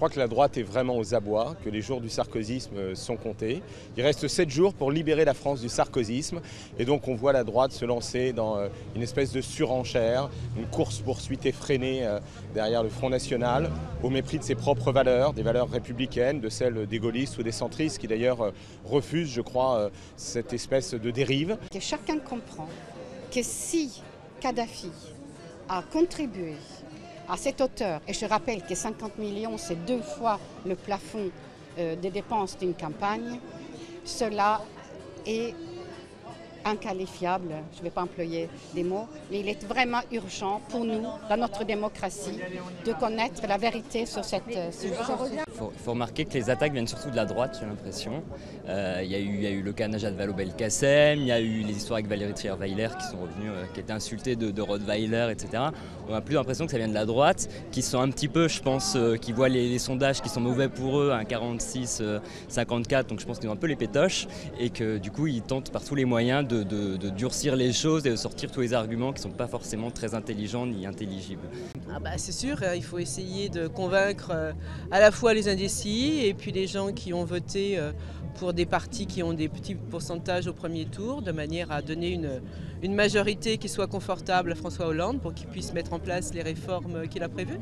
crois que la droite est vraiment aux abois, que les jours du sarkozysme sont comptés. Il reste 7 jours pour libérer la France du sarkozysme. Et donc on voit la droite se lancer dans une espèce de surenchère, une course-poursuite effrénée derrière le Front National, au mépris de ses propres valeurs, des valeurs républicaines, de celles des gaullistes ou des centristes, qui d'ailleurs refusent, je crois, cette espèce de dérive. Que chacun comprend que si Kadhafi a contribué à cette hauteur, et je rappelle que 50 millions, c'est 2 fois le plafond des dépenses d'une campagne, cela est inqualifiable, je ne vais pas employer des mots, mais il est vraiment urgent pour nous, dans notre démocratie, de connaître la vérité sur cette situation. Il faut remarquer que les attaques viennent surtout de la droite, j'ai l'impression. Il y a eu le cas Najat Vallaud-Belkacem, il y a eu les histoires avec Valérie Trierweiler qui sont revenues, qui étaient insultées de Rottweiler, etc. On a plus l'impression que ça vient de la droite, qui sont un petit peu, je pense, qui voient les sondages qui sont mauvais pour eux, un 46, 54, donc je pense qu'ils ont un peu les pétoches, et que du coup ils tentent par tous les moyens de durcir les choses et de sortir tous les arguments qui ne sont pas forcément très intelligents ni intelligibles. C'est sûr, il faut essayer de convaincre à la fois les indécis et puis les gens qui ont voté pour des partis qui ont des petits pourcentages au premier tour, de manière à donner une majorité qui soit confortable à François Hollande pour qu'il puisse mettre en place les réformes qu'il a prévues.